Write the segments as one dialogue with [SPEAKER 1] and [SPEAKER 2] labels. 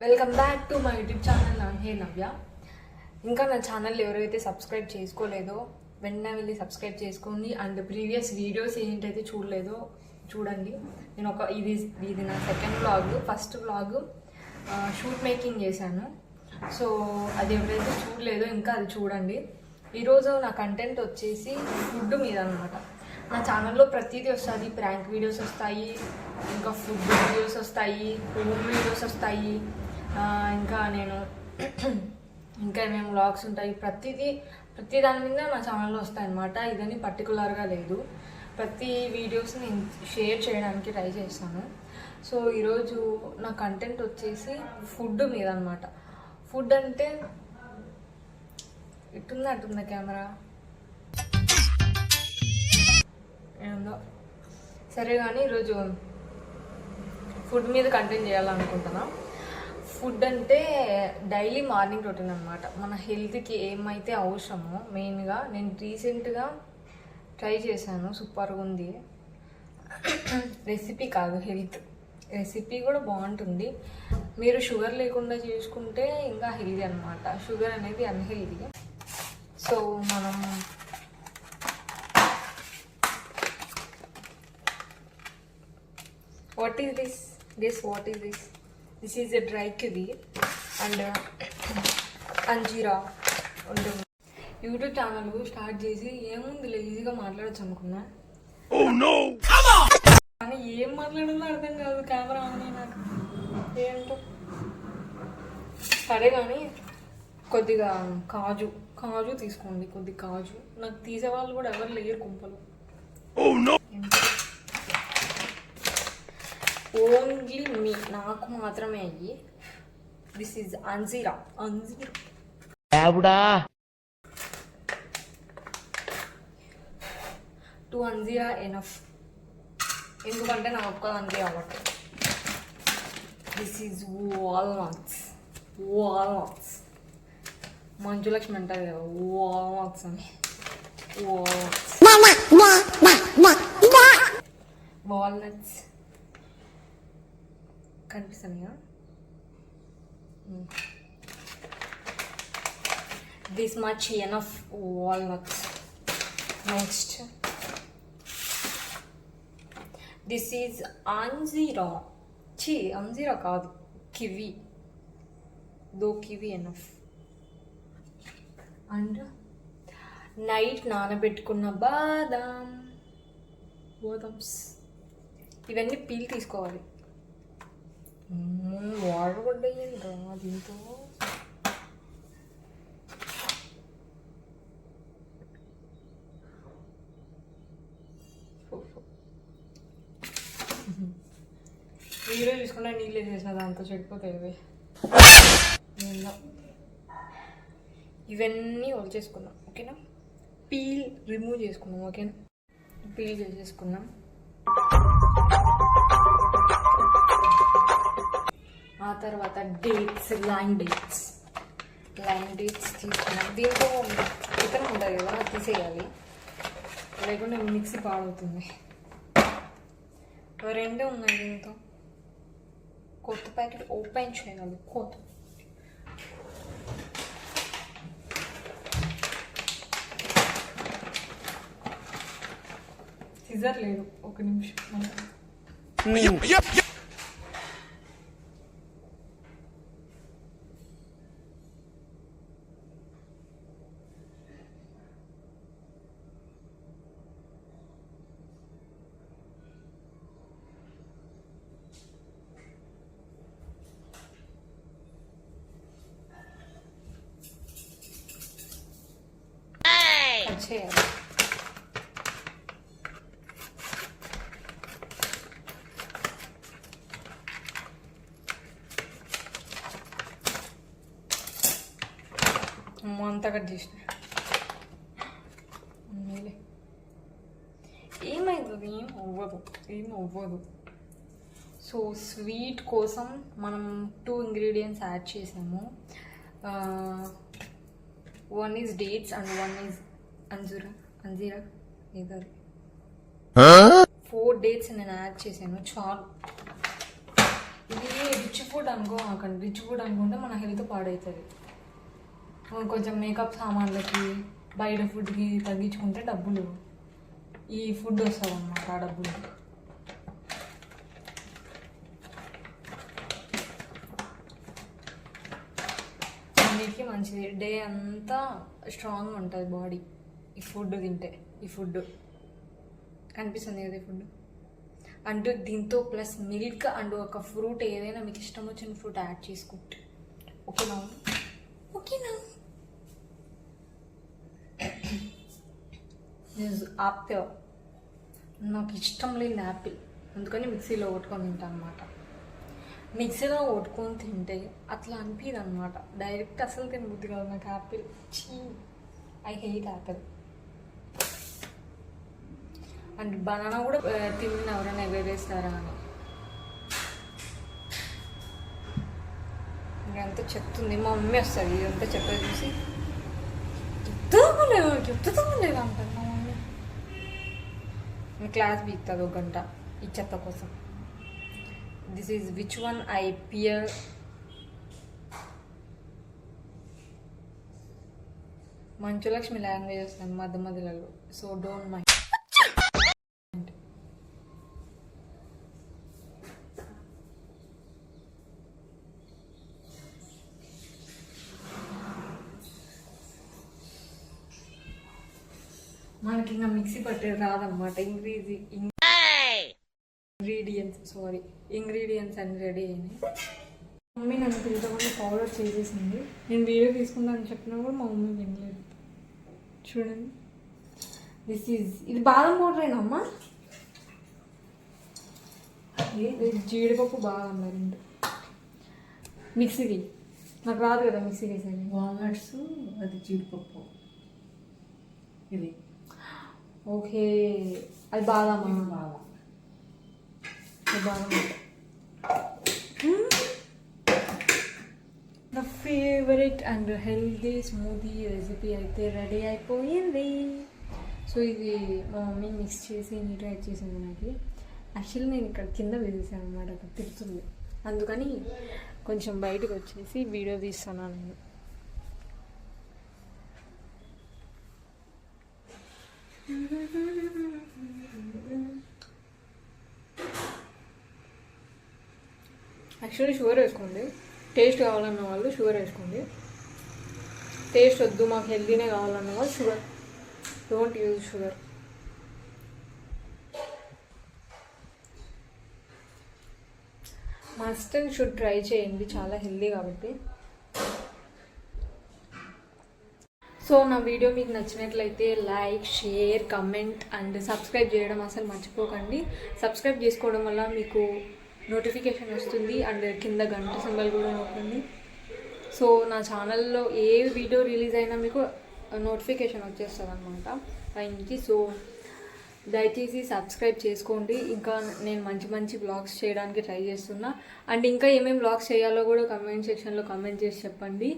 [SPEAKER 1] Welcome back to my YouTube channel. I'm hey Navya. ఇంకా నా channel ఎవరైతే సబ్స్క్రైబ్ చేసుకోలేదో వెంటనే వెళ్ళి సబ్స్క్రైబ్ చేసుకోండి. అండ్ ప్రీవియస్ వీడియోస్ ఏంటైతే చూడలేదో చూడండి. నేను ఇది నా second vlog. First vlog shoot making చేశాను. సో అది ఎవరైతే చూడలేదో ఇంకా అది చూడండి. ఈరోజు నా కంటెంట్ వచ్చేసి ఫుడ్ మీద అనమాట. నా ఛానల్లో ప్రతిదీ వస్తుంది. ప్రాంక్ వీడియోస్ వస్తాయి, ఇంకా ఫుడ్ వీడియోస్ వస్తాయి, హోమ్ వీడియోస్ వస్తాయి, ఇంకా ఏమేమి వ్లాగ్స్ ఉంటాయి. ప్రతి దాని మీద నా ఛానల్లో వస్తాయి అన్నమాట. ఇదని పర్టికులర్గా లేదు. ప్రతి వీడియోస్ నేను షేర్ చేయడానికి ట్రై చేస్తాను. సో ఈరోజు నా కంటెంట్ వచ్చేసి ఫుడ్ మీద అనమాట. ఫుడ్ అంటే ఇట్టుందా కెమెరా ఏందో సరే, కానీ ఈరోజు ఫుడ్ మీద కంటెంట్ చేయాలనుకుంటున్నా. ఫుడ్ అంటే డైలీ మార్నింగ్ రొటీన్ అనమాట. మన హెల్త్కి ఏమైతే అవసరమో మెయిన్గా నేను రీసెంట్గా ట్రై చేశాను. సూపర్గా ఉంది. రెసిపీ కాదు, హెల్త్ రెసిపీ కూడా బాగుంటుంది. మీరు షుగర్ లేకుండా చేసుకుంటే ఇంకా హెల్తీ అనమాట. షుగర్ అనేది అన్హెల్తీ. సో మనం what is this? This is a dry kiwi and అంజీరా ఉంటుంది. యూట్యూబ్ ఛానల్ స్టార్ట్ చేసి ఏముంది ఈజీగా మాట్లాడచ్చు అనుకున్నా, కానీ ఏం మాట్లాడాలో అర్థం కాదు. కెమెరా అని నాకు ఏంటో. సరే కానీ కొద్దిగా కాజు తీసుకోండి. కొద్ది కాజు. నాకు తీసేవాళ్ళు కూడా ఎవరు లేరు కుంపలు. ఓన్లీ మీ, నాకు మాత్రమే అయ్యి. దిస్ ఈజ్ అంజీరా. 2 అంజీరా ఎనఫ్. ఎందుకంటే నా ఒక్కదానికి కాబట్టి. This is walnuts. మంజులక్ష్మి అంటారు కదా వాల్నట్స్ అని. వాల్నట్స్ కనిపిస్తున్నాయా? This much enough walnuts. Next this is అంజీరా. అంజీరా కాదు, kiwi. Kiwi enough. And night నానబెట్టుకున్న బాదామ్స్. ఇవన్నీ పీల్ తీసుకోవాలి. వాటర్ పడ్డాయండి దీంతో. వీడియో తీసుకున్నా నీళ్ళు వేసేసిన దాంతో చెడిపోతాయి. ఇవన్నీ చేసుకున్నాం, ఓకేనా? పీల్ రిమూవ్ చేసుకున్నాం, ఓకేనా? పీల్ చేసేసుకున్నాం. ఆ తర్వాత లైమ్ డేట్స్ తీసుకున్నాం. దీంతో ఇతరం ఉంటుంది కదా, తీసేయాలి, లేకుంటే మిక్సీ పాడవుతుంది. 2 ఉన్నాయి. దీంతో కొత్త ప్యాకెట్ ఓపెన్ చేయాలి. సిజర్ లేదు, 1 నిమిషం. చేయాలి. అంతా కట్ చేసిన. ఏమవుతుంది? ఏం అవ్వదు. సో స్వీట్ కోసం మనం 2 ఇంగ్రీడియంట్స్ యాడ్ చేసాము. 1 ఈజ్ డేట్స్ అండ్ 1 ఈజ్ అంజీరా. ఏదో 4 డేట్స్ నేను యాడ్ చేశాను. చాలు. ఇది రిచ్ ఫుడ్ అనుకోకండి. రిచ్ ఫుడ్ అనుకుంటే మన హెల్త్ పాడవుతుంది. కొంచెం మేకప్ సామాన్లకి బయట ఫుడ్కి తగ్గించుకుంటే డబ్బులు ఈ ఫుడ్ వస్తుంది అన్నమాట. ఆ డబ్బులు అన్నిటికీ మంచిది. డే అంతా స్ట్రాంగ్గా ఉంటుంది బాడీ ఈ ఫుడ్ తింటే. ఈ ఫుడ్ కనిపిస్తుంది కదా ఈ ఫుడ్ అంటూ దీంతో ప్లస్ మిల్క్ అండ్ ఒక ఫ్రూట్ ఏదైనా మీకు ఇష్టం వచ్చిన ఫ్రూట్ యాడ్ చేసుకుంటే ఓకేనా. ఆపిల్ నాకు ఇష్టం లేని యాపిల్, అందుకని మిక్సీలో కొట్టుకొని తింటాను అనమాట. మిక్సీలో కొట్టుకొని తింటే అట్లా అనిపించదు అనమాట. డైరెక్ట్ అసలు తినబుద్ధి కాదు నాకు Apple. I hate Apple. And banana కూడా తిన్న ఎవరైనా ఎగరేస్తారా అని. ఇదంతా చెప్తుంది మా మమ్మీ వస్తుంది. ఇదంతా చెప్పే చూసి చెప్తామలేదు అంటారు మా మమ్మీ. క్లాస్ బీక్తుంది 1 గంట ఈ చెత్త కోసం. This is which one I pear. Manchu Lakshmi language వస్తుంది మధ్య మధ్యలో, సో డోంట్ మైండ్. మనకి ఇంకా మిక్సీ పట్టేది రాదనమాట. ఇంగ్రీడియంట్స్ అన్ని రెడీ అయినాయి. మమ్మీ నన్ను పిల్లతోనే పౌడర్ చేసేసింది. నేను వీడియో తీసుకుందామని చెప్పినా కూడా మా మమ్మీ వినలేదు. చూడండి, ఇది బాదం పౌడర్ అమ్మా. ఇది జీడిపప్పు బాదం రెండు మిక్సీకి. నాకు రాదు కదా మిక్సీ వేసేది.
[SPEAKER 2] వాల్నట్స్, అది జీడిపప్పు, ఇది
[SPEAKER 1] ఓకే. అది బాదమా? బాదం. నా favourite and healthy smoothie recipe అయితే రెడీ అయిపోయింది. సో ఇది మా మమ్మీ మిక్స్ చేసి నీట్గా యాడ్ చేసింది నాకు. యాక్చువల్లీ నేను ఇక్కడ కింద వేసేసాను అనమాట, అక్కడ తిరుగుతుంది. అందుకని కొంచెం బయటకు వచ్చేసి వీడియో తీస్తున్నాను నేను. యాక్చువల్లీ షుగర్ వేసుకోండి. టేస్ట్ కావాలన్న వాళ్ళు షుగర్ వేసుకోండి. టేస్ట్ వద్దు మాకు హెల్దీనే కావాలన్న వాళ్ళు sugar don't use sugar. Must and should try చేయండి, చాలా హెల్దీ కాబట్టి. సో నా వీడియో మీకు నచ్చినట్లయితే like, share, comment and subscribe చేయడం అసలు మర్చిపోకండి. సబ్స్క్రైబ్ చేసుకోవడం వల్ల మీకు నోటిఫికేషన్ వస్తుంది అండ్ కింద గంట సింబల్ కూడా ఉంటుంది. సో నా ఛానల్లో ఏ వీడియో రిలీజ్ అయినా మీకు నోటిఫికేషన్ వచ్చేస్తుంది అనమాట పైకి. సో దయచేసి సబ్స్క్రైబ్ చేసుకోండి. ఇంకా నేను మంచి మంచి వ్లాగ్స్ చేయడానికి ట్రై చేస్తున్నా. అండ్ ఇంకా ఏమేమి వ్లాగ్స్ చేయాలో కూడా కమెంట్ సెక్షన్లో కమెంట్ చేసి చెప్పండి.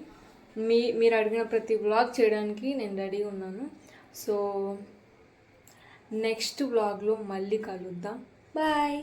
[SPEAKER 1] మీరు అడిగిన ప్రతి వ్లాగ్ చేయడానికి నేను రెడీ ఉన్నాను. సో నెక్స్ట్ వ్లాగ్లో మళ్ళీ కలుద్దాం. బాయ్.